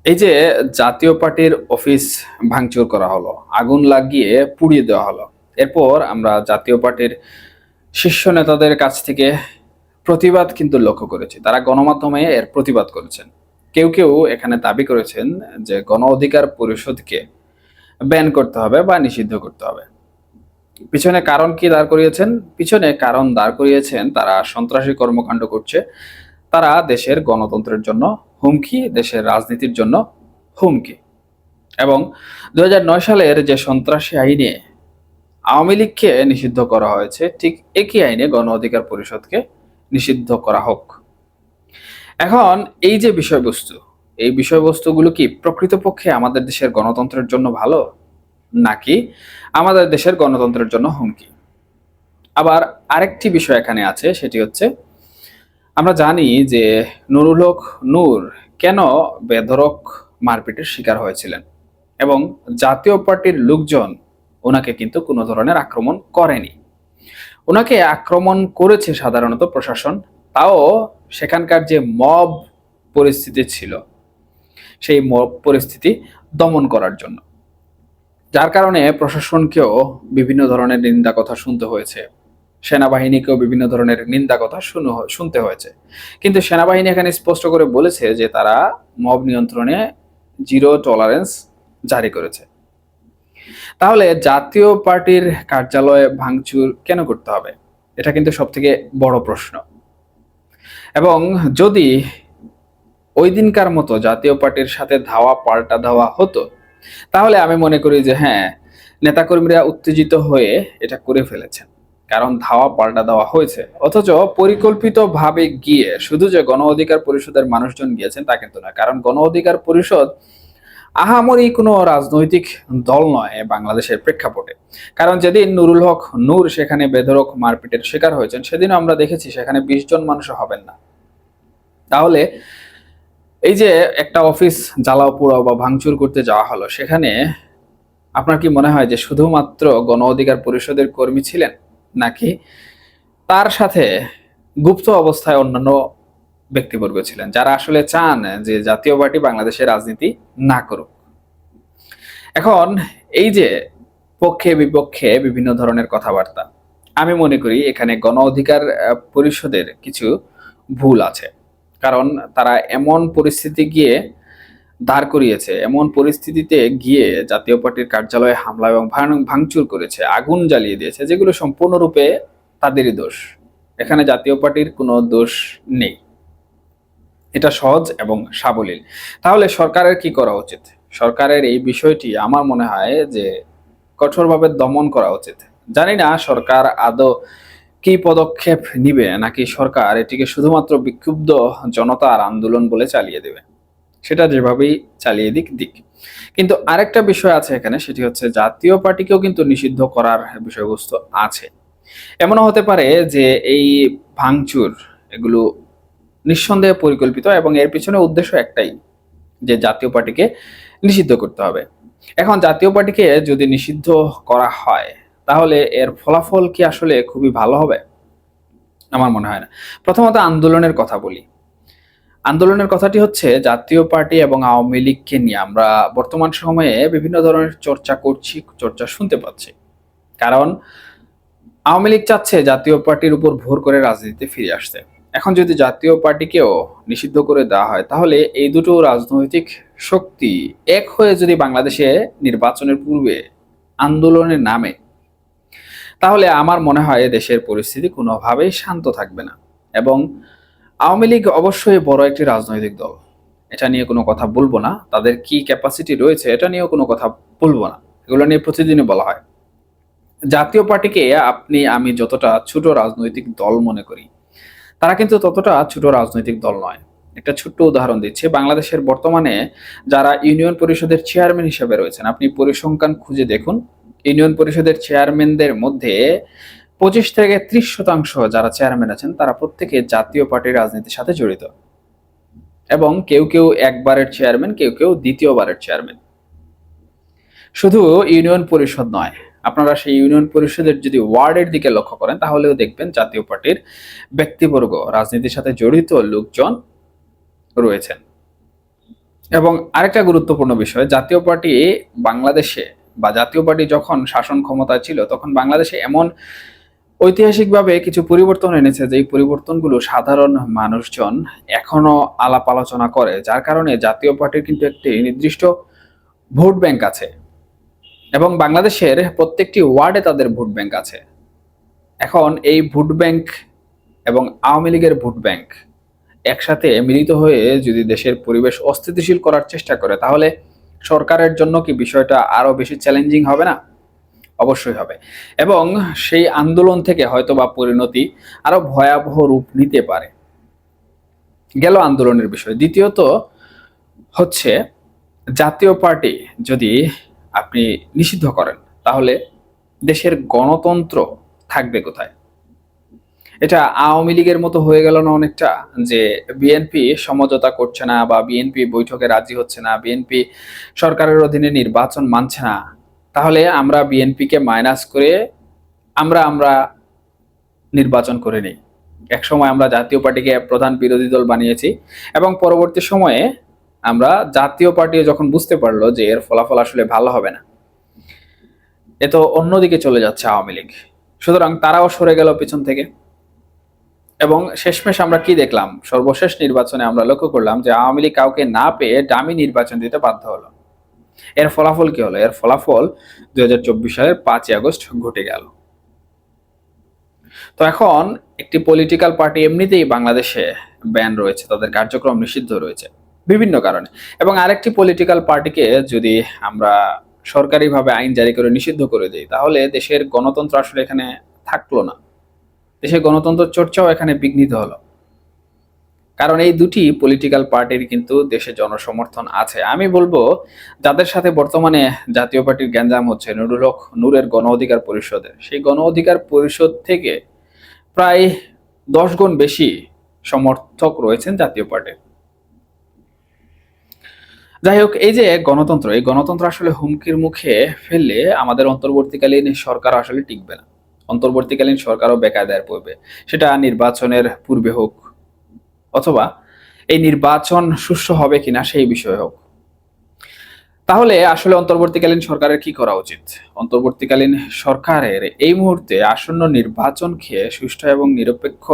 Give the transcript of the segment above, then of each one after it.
এই যে জাতীয় পার্টির অফিস ভাঙচুর করা হলো, আগুন লাগিয়ে পুড়িয়ে দেওয়া হলো। এরপর আমরা জাতীয় পার্টির শীর্ষ নেতাদের কাছ থেকে প্রতিবাদ কিন্তু লক্ষ্য করেছি। তারা গণমাধ্যমে এর প্রতিবাদ করেছেন। কেউ কেউ এখানে দাবি করেছেন যে গণ অধিকার পরিষদকে ব্যান করতে হবে বা নিষিদ্ধ করতে হবে। পিছনে কারণ কি দাঁড় করিয়েছেন? পিছনে কারণ দাঁড় করিয়েছেন তারা সন্ত্রাসী কর্মকাণ্ড করছে, তারা দেশের গণতন্ত্রের জন্য হুমকি, দেশের রাজনীতির জন্য হুমকি। এবং ২০০৯ সালের যে সন্ত্রাসী আইনে আওয়ামী লীগকে নিষিদ্ধ করা হয়েছে, ঠিক একই আইনে গণ অধিকার পরিষদকে নিষিদ্ধ করা হোক। এখন এই যে বিষয়বস্তু, এই বিষয়বস্তুগুলো কি প্রকৃতপক্ষে আমাদের দেশের গণতন্ত্রের জন্য ভালো, নাকি আমাদের দেশের গণতন্ত্রের জন্য হুমকি? আবার আরেকটি বিষয় এখানে আছে, সেটি হচ্ছে আমরা জানি যে নুরুল হক নূর কেন বেধড়ক মারপিটের শিকার হয়েছিলেন, এবং জাতীয় পার্টির লোকজন ওনাকে কিন্তু কোনো ধরনের আক্রমণ করেনি। ওনাকে আক্রমণ করেছে সাধারণত প্রশাসন, তাও সেখানকার যে মব পরিস্থিতি ছিল সেই মব পরিস্থিতি দমন করার জন্য, যার কারণে প্রশাসনকেও বিভিন্ন ধরনের নিন্দা কথা শুনতে হয়েছে, সেনাবাহিনীকেও বিভিন্ন ধরনের নিন্দা কথা শুনতে হয়েছে। কিন্তু সেনাবাহিনী এখানে স্পষ্ট করে বলেছে যে তারা মব নিয়ন্ত্রণে জিরো টলারেন্স জারি করেছে। তাহলে জাতীয় পার্টির কার্যালয়ে ভাঙচুর কেন করতে হবে? এটা কিন্তু সব থেকে বড় প্রশ্ন। এবং যদি ওই দিনকার মতো জাতীয় পার্টির সাথে ধাওয়া পাল্টা ধাওয়া হতো, তাহলে আমি মনে করি যে হ্যাঁ, নেতাকর্মীরা উত্তেজিত হয়ে এটা করে ফেলেছেন, কারণ ধাওয়া পাল্টা দেওয়া হয়েছে। অথচ পরিকল্পিতভাবে গিয়ে শুধু যে গণ অধিকার পরিষদের মানুষজন গিয়েছেন তা কিন্তু না, কারণ গণ অধিকার পরিষদ আহামরি কোনো রাজনৈতিক দল নয় বাংলাদেশের প্রেক্ষাপটে। কারণ যেদিন নুরুল হক নূর সেখানে বেধড়ক মারপিটের শিকার হয়েছেন, সেদিনও আমরা দেখেছি সেখানে ২০ জন মানুষ হবেন না। তাহলে এই যে একটা অফিস জ্বালাও পোড়াও বা ভাঙচুর করতে যাওয়া হলো, সেখানে আপনার কি মনে হয় যে শুধুমাত্র গণ অধিকার পরিষদের কর্মী ছিলেন, নাকি তার সাথে গুপ্ত অবস্থায় অন্যান্য ব্যক্তিবর্গ ছিলেন যারা আসলে চান যে জাতীয় পার্টি বাংলাদেশের রাজনীতি না করুক? এখন এই যে পক্ষে বিপক্ষে বিভিন্ন ধরনের কথাবার্তা, আমি মনে করি এখানে গণ অধিকার পরিষদের কিছু ভুল আছে। কারণ তারা এমন পরিস্থিতি গিয়ে দাঁড় করিয়েছে, এমন পরিস্থিতিতে গিয়ে জাতীয় পার্টির কার্যালয়ে হামলা এবং ভাঙচুর করেছে, আগুন জ্বালিয়ে দিয়েছে, যেগুলো সম্পূর্ণরূপে তাদেরই দোষ। এখানে জাতীয় পার্টির কোনো দোষ নেই। এটা সহজ এবং সাবলীল। তাহলে সরকারের কি করা উচিত? সরকারের এই বিষয়টি আমার মনে হয় যে কঠোরভাবে দমন করা উচিত। জানি না সরকার আদৌ কি পদক্ষেপ নিবে, নাকি সরকার এটিকে শুধুমাত্র বিক্ষুব্ধ জনতার আন্দোলন বলে চালিয়ে দেবে। সেটা যেভাবেই চালিয়ে দিক দিক। কিন্তু আরেকটা বিষয় আছে এখানে, সেটি হচ্ছে জাতীয় পার্টিকেও কিন্তু নিষিদ্ধ করার বিষয়বস্তু আছে। এমনও হতে পারে যে এই ভাঙচুর এগুলো নিঃসন্দেহে পরিকল্পিত, এবং এর পিছনে উদ্দেশ্য একটাই, যে জাতীয় পার্টিকে নিষিদ্ধ করতে হবে। এখন জাতীয় পার্টিকে যদি নিষিদ্ধ করা হয়, তাহলে এর ফলাফল কি আসলে খুবই ভালো হবে? আমার মনে হয় না। প্রথমত আন্দোলনের কথা বলি। আন্দোলনের কথাটি হচ্ছে জাতীয় পার্টি এবং আওয়ামী লীগকে নিয়ে আমরা বর্তমান সময়ে বিভিন্ন ধরনের চর্চা করছি, চর্চা শুনতে পাচ্ছি। কারণ আওয়ামী লীগ চাচ্ছে জাতীয় পার্টির উপর ভর করে রাজনীতিতে ফিরে আসতে। এখন যদি জাতীয় পার্টিকেও নিষিদ্ধ করে দেওয়া হয়, তাহলে এই দুটো রাজনৈতিক শক্তি এক হয়ে যদি বাংলাদেশে নির্বাচনের পূর্বে আন্দোলনের নামে, তাহলে আমার মনে হয় দেশের পরিস্থিতি কোনোভাবেই শান্ত থাকবে না। এবং আওয়ামী লীগ অবশ্যই বড় একটি রাজনৈতিক দল, এটা নিয়ে কোনো কথা বলবো না। তাদের কি ক্যাপাসিটি রয়েছে এটা নিয়েও কোনো কথা বলবো না, এগুলো নিয়ে প্রতিদিনই বলা হয়। জাতীয় পার্টিকে আপনি আমি যতটা ছোট রাজনৈতিক দল মনে করি, তারা কিন্তু ততটা ছোট রাজনৈতিক দল নয়। একটা ছোট্ট উদাহরণ দিচ্ছি, বাংলাদেশের বর্তমানে যারা ইউনিয়ন পরিষদের চেয়ারম্যান হিসেবে রয়েছেন, আপনি পরিসংখ্যান খুঁজে দেখুন, ইউনিয়ন পরিষদের চেয়ারম্যানদের মধ্যে 25 থেকে 30% যারা চেয়ারম্যান আছেন তারা প্রত্যেকে জাতীয় পার্টির রাজনীতির সাথে জড়িত, এবং কেউ কেউ একবারের চেয়ারম্যান, কেউ কেউ দ্বিতীয়বারের চেয়ারম্যান। শুধু ইউনিয়ন পরিষদ নয়, আপনারা সেই ইউনিয়ন পরিষদের যদি ওয়ার্ডের দিকে লক্ষ্য করেন, তাহলেও দেখবেন জাতীয় পার্টির ব্যক্তিবর্গ, রাজনীতির সাথে জড়িত লোকজন রয়েছেন। এবং আরেকটা গুরুত্বপূর্ণ বিষয়, জাতীয় পার্টি বাংলাদেশে বা জাতীয় পার্টি যখন শাসন ক্ষমতায় ছিল তখন বাংলাদেশে এমন ঐতিহাসিকভাবে কিছু পরিবর্তন এনেছে, যে পরিবর্তনগুলো সাধারণ মানুষজন এখনো আলাপ আলোচনা করে, যার কারণে জাতীয় পার্টির কিন্তু একটি নির্দিষ্ট ভোট ব্যাংক আছে এবং বাংলাদেশের প্রত্যেকটি ওয়ার্ডে তাদের ভোট ব্যাংক আছে। এখন এই ভোট ব্যাংক এবং আওয়ামী লীগের ভোট ব্যাংক একসাথে মিলিত হয়ে যদি দেশের পরিবেশ অস্থিতিশীল করার চেষ্টা করে, তাহলে সরকারের জন্য কি বিষয়টা আরো বেশি চ্যালেঞ্জিং হবে না? অবশ্যই হবে। এবং সেই আন্দোলন থেকে হয়তো বা পরিণতি আরো ভয়াবহ রূপ নিতে পারে। গেল আন্দোলনের বিষয়। দ্বিতীয়ত হচ্ছে, জাতীয় পার্টি যদি আপনি নিষিদ্ধ করেন তাহলে দেশের গণতন্ত্র থাকবে কোথায়? এটা আওয়ামী লীগের মতো হয়ে গেল না অনেকটা, যে বিএনপি সমঝোতা করছে না বা বিএনপি বৈঠকে রাজি হচ্ছে না, বিএনপি সরকারের অধীনে নির্বাচন মানছে না, তাহলে আমরা বিএনপিকে মাইনাস করে আমরা আমরা নির্বাচন করে নিই। একসময় আমরা জাতীয় পার্টিকে প্রধান বিরোধী দল বানিয়েছি এবং পরবর্তী সময়ে আমরা জাতীয় পার্টি যখন বুঝতে পারলো যে এর ফলাফল আসলে ভালো হবে না, এ তো অন্যদিকে চলে যাচ্ছে আওয়ামী লীগ, সুতরাং তারাও সরে গেল পিছন থেকে। এবং শেষমেশ আমরা কি দেখলাম? সর্বশেষ নির্বাচনে আমরা লক্ষ্য করলাম যে আওয়ামী লীগ কাউকে না পেয়ে ডামি নির্বাচন দিতে বাধ্য হলো। এর ফলাফল কি হলো? এর ফলাফল 2024 সালের 5ই আগস্ট ঘটে গেল। তো এখন একটি পলিটিক্যাল পার্টি এমনিতেই বাংলাদেশে ব্যান রয়েছে, তাদের কার্যক্রম নিষিদ্ধ রয়েছে বিভিন্ন কারণে, এবং আরেকটি পলিটিক্যাল পার্টিকে যদি আমরা সরকারিভাবে আইন জারি করে নিষিদ্ধ করে দিই, তাহলে দেশের গণতন্ত্র আসলে এখানে থাকলো না, দেশের গণতন্ত্র চর্চাও এখানে বিঘ্নিত হলো। কারণ এই দুটি পলিটিক্যাল পার্টির কিন্তু দেশে জনসমর্থন আছে। আমি বলবো যাদের সাথে বর্তমানে জাতীয় পার্টির গ্যাঞ্জাম হচ্ছে, নুরুল হক নূরের গণ অধিকার পরিষদে, সেই গণ অধিকার পরিষদ থেকে প্রায় 10 গুণ বেশি সমর্থক রয়েছেন জাতীয় পার্টির। যাই হোক, এই যে গণতন্ত্র, এই গণতন্ত্র আসলে হুমকির মুখে ফেললে আমাদের অন্তর্বর্তীকালীন সরকার আসলে টিকবে না, অন্তর্বর্তীকালীন সরকারও বেকায়দায় পড়বে, সেটা নির্বাচনের পূর্বে হোক অথবা এই নির্বাচন সুষ্ঠু হবে কিনা সেই বিষয়ে হোক। তাহলে আসলে অন্তর্বর্তীকালীন সরকারের কি করা উচিত? অন্তর্বর্তীকালীন সরকারের এই মুহূর্তে আসন্ন নির্বাচনকে সুষ্ঠু এবং নিরপেক্ষ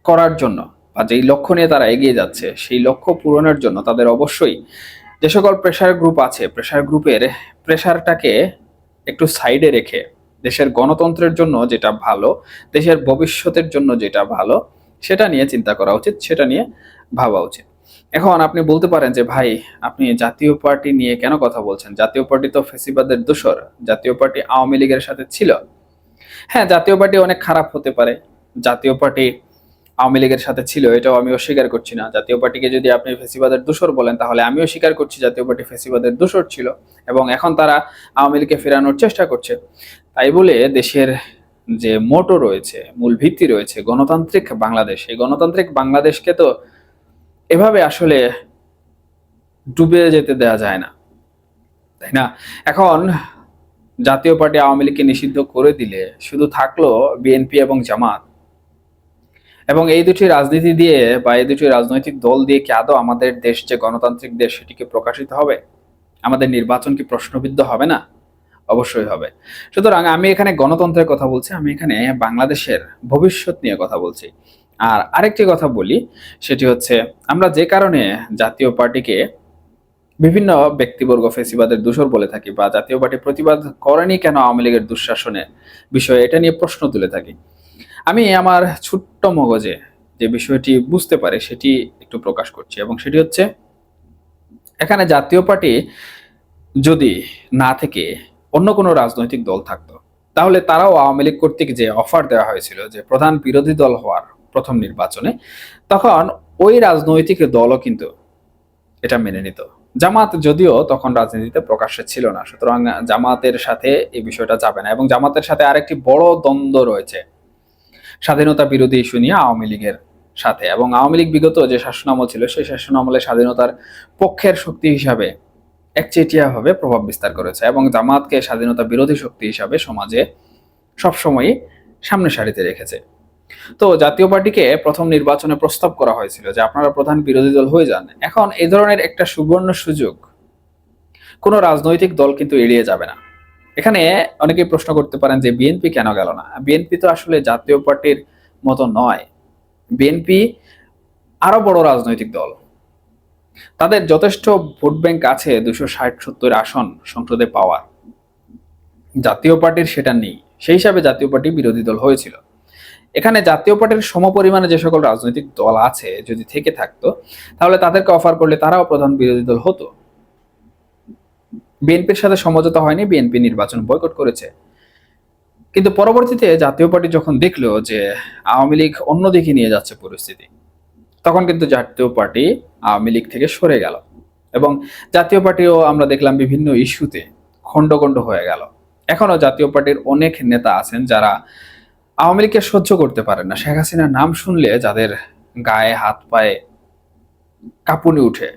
করার জন্য বা যেই লক্ষ্য নিয়ে তারা এগিয়ে যাচ্ছে সেই লক্ষ্য পূরণের জন্য তাদের অবশ্যই যে সকল প্রেসার গ্রুপ আছে, প্রেসার গ্রুপের প্রেসারটাকে একটু সাইডে রেখে দেশের গণতন্ত্রের জন্য যেটা ভালো, দেশের ভবিষ্যতের জন্য যেটা ভালো, সেটা নিয়ে চিন্তা করা উচিত, সেটা নিয়ে ভাবা উচিত। এখন আপনি বলতে পারেন যে ভাই, আপনি জাতীয় পার্টি নিয়ে কেন কথা বলছেন? জাতীয় পার্টি তো ফ্যাসিবাদের দোসর, জাতীয় পার্টি আওয়ামী লীগের সাথে ছিল। হ্যাঁ, জাতীয় পার্টি অনেক খারাপ হতে পারে, জাতীয় পার্টি আওয়ামী লীগের সাথে ছিল, এটাও আমি অস্বীকার করছি না। জাতীয় পার্টিকে যদি আপনি ফ্যাসিবাদের দোসর বলেন, তাহলে আমিও স্বীকার করছি জাতীয় পার্টি ফ্যাসিবাদের দোসর ছিল এবং এখন তারা আওয়ামী লীগকে ফেরানোর চেষ্টা করছে। তাই বলে দেশের যে মোটো রয়েছে, মূল ভিত্তি রয়েছে গণতান্ত্রিক বাংলাদেশ, এই গণতান্ত্রিক বাংলাদেশকে তো এভাবে আসলে ডুবে যেতে দেওয়া যায় না, তাই না? এখন জাতীয় পার্টি আওয়ামী লীগকে নিষিদ্ধ করে দিলে শুধু থাকলো বিএনপি এবং জামাত, এবং এই দুটি রাজনীতি দিয়ে বা এই দুটি রাজনৈতিক দল দিয়ে কি আদৌ আমাদের দেশ যে গণতান্ত্রিক দেশ সেটিকে প্রকাশিত হবে? আমাদের নির্বাচন কি প্রশ্নবিদ্ধ হবে না? অবশ্যই হবে। সুতরাং আমি এখানে গণতন্ত্রের কথা বলছি, আমি এখানে বাংলাদেশের ভবিষ্যৎ নিয়ে কথা বলছি। আর আরেকটি কথা বলি, সেটি হচ্ছে আমরা যে কারণে জাতীয় পার্টিকে বিভিন্ন ব্যক্তিবর্গ ফেসিবাদের দোসর বলে থাকি বা জাতীয় পার্টি প্রতিবাদ করেনি কেন আওয়ামী লীগের দুঃশাসনের বিষয়ে, এটা নিয়ে প্রশ্ন তুলে থাকি। আমি আমার ছোট্ট মগজে যে বিষয়টি বুঝতে পারে সেটি একটু প্রকাশ করছি, এবং সেটি হচ্ছে এখানে জাতীয় পার্টি যদি না থেকে অন্য কোনো রাজনৈতিক দল থাকতো, তাহলে তারাও আওয়ামী লীগ কর্তৃক যে অফার দেওয়া হয়েছিল যে প্রধান বিরোধী দল হওয়ার প্রথম নির্বাচনে, তখন ওই রাজনৈতিক দলও কিন্তু এটা মেনে নিত। জামাত যদিও তখন রাজনীতিতে প্রকাশ্যে ছিল না, সুতরাং জামাতের সাথে এই বিষয়টা যাবে না। এবং জামাতের সাথে আরেকটি বড় দ্বন্দ্ব রয়েছে স্বাধীনতা বিরোধী ইস্যু নিয়ে আওয়ামী লীগের সাথে, এবং আওয়ামী লীগ বিগত যে শাসনামল ছিল সেই শাসনামলে স্বাধীনতার পক্ষের শক্তি হিসাবে একচেটিয়াভাবে প্রভাব বিস্তার করেছে এবং জামাতকে স্বাধীনতা বিরোধী শক্তি হিসাবে সমাজে সবসময়ই সামনে সারিতে রেখেছে। তো জাতীয় পার্টিকে প্রথম নির্বাচনে প্রস্তাব করা হয়েছিল যে আপনারা প্রধান বিরোধী দল হয়ে যান। এখন এই ধরনের একটা সুবর্ণ সুযোগ কোনো রাজনৈতিক দল কিন্তু এড়িয়ে যাবে না। এখানে অনেকেই প্রশ্ন করতে পারেন যে বিএনপি কেন গেল না। বিএনপি তো আসলে জাতীয় পার্টির মতো নয়। বিএনপি আরো বড় রাজনৈতিক দল, তাদের যথেষ্ট ভোট ব্যাংক আছে 260-70 আসন সংসদে পাওয়ার। জাতীয় পার্টির সেটা নেই, সেই হিসাবে জাতীয় পার্টি বিরোধী দল হয়েছিল। এখানে জাতীয় পার্টির সমপরিমাণে যে সকল রাজনৈতিক দল আছে যদি থেকে থাকতো, তাহলে তাদেরকে অফার করলে তারাও প্রধান বিরোধী দল হতো। বিএনপির সাথে সমঝোতা হয়নি, বিএনপি নির্বাচন বয়কট করেছে। কিন্তু পরবর্তীতে জাতীয় পার্টি যখন দেখলো যে আওয়ামী লীগ অন্যদিকে নিয়ে যাচ্ছে পরিস্থিতি, তখন কিন্তু জাতীয় পার্টি আওয়ামী লীগ থেকে সরে গেল এবং জাতীয় পার্টিও আমরা দেখলাম বিভিন্ন ইস্যুতে খন্ড খন্ড হয়ে গেল। এখনো জাতীয় পার্টির অনেক নেতা আছেন যারা আওয়ামী লীগকে সহ্য করতে পারেন না। শেখ হাসিনার নাম শুনলে যাদের গায়ে হাত পায়ে কাঁপুনি উঠে,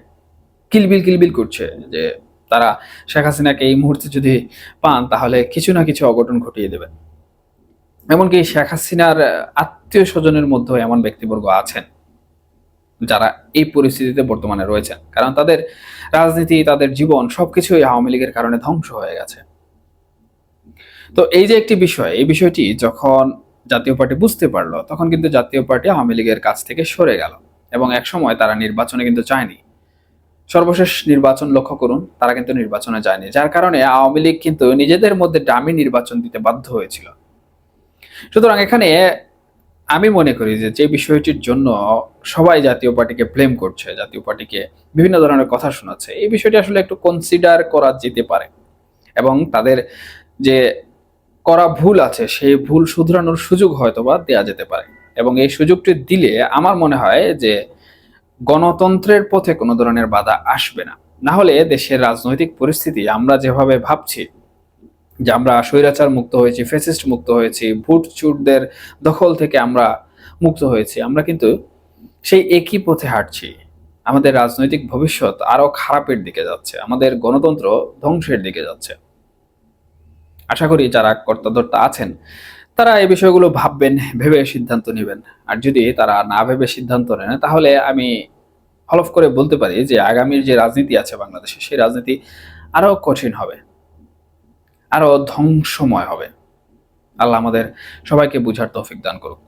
কিলবিল কিলবিল করছে যে তারা শেখ হাসিনাকে এই মুহূর্তে যদি পান তাহলে কিছু না কিছু অঘটন ঘটিয়ে দেবেন। এমনকি শেখ হাসিনার আত্মীয় স্বজনের মধ্যে এমন ব্যক্তিবর্গ আছেন যারা এই পরিস্থিতিতে বর্তমানে রয়েছেন, কারণ তাদের রাজনীতি, তাদের জীবন সবকিছুই আওয়ামী লীগের কারণে ধ্বংস হয়ে গেছে। তো এই যে একটি বিষয়, এই বিষয়টি যখন জাতীয় পার্টি বুঝতে পারলো, তখন কিন্তু জাতীয় পার্টি আওয়ামী লীগের কাছ থেকে সরে গেল এবং এক সময় তারা নির্বাচনে কিন্তু চায়নি। সর্বশেষ নির্বাচন লক্ষ্য করুন, তারা কিন্তু নির্বাচনে যায়নি, যার কারণে আওয়ামী লীগ কিন্তু নিজেদের মধ্যে ডামি নির্বাচন দিতে বাধ্য হয়েছিল। সুতরাং এখানে আমি মনে করি যে বিষয়টির জন্য সবাই জাতীয় পার্টিকে ব্লেম করছে, জাতীয় পার্টিকে বিভিন্ন ধরনের কথা শোনাচ্ছে, এই বিষয়টি আসলে একটু কনসিডার করা যেতে পারে এবং তাদের যে করা ভুল আছে সেই ভুল শুধরানোর সুযোগ হয়তোবা দেয়া যেতে পারে। এবং এই সুযোগটি দিলে আমার মনে হয় যে গণতন্ত্রের পথে কোনো ধরনের বাধা আসবে না। না হলে দেশের রাজনৈতিক পরিস্থিতি আমরা যেভাবে ভাবছি যে আমরা স্বৈরাচার মুক্ত হয়েছি, ফ্যাসিস্ট মুক্ত হয়েছি, ভুট চুরদের দখল থেকে আমরা মুক্ত হয়েছি, আমরা কিন্তু সেই একই পথে হাঁটছি। আমাদের রাজনৈতিক ভবিষ্যৎ আরো খারাপের দিকে যাচ্ছে, আমাদের গণতন্ত্র ধ্বংসের দিকে যাচ্ছে। আশা করি যারা কর্তাধর্তা আছেন তারা এই বিষয়গুলো ভাববেন, ভেবে সিদ্ধান্ত নেবেন। আর যদি তারা না ভেবে সিদ্ধান্ত নেন, তাহলে আমি হলফ করে বলতে পারি যে আগামীর যে রাজনীতি আছে বাংলাদেশে, সেই রাজনীতি আরো কঠিন হবে, আরো ধ্বংসময় হবে। আল্লাহ আমাদের সবাইকে বুঝার তৌফিক দান করুক।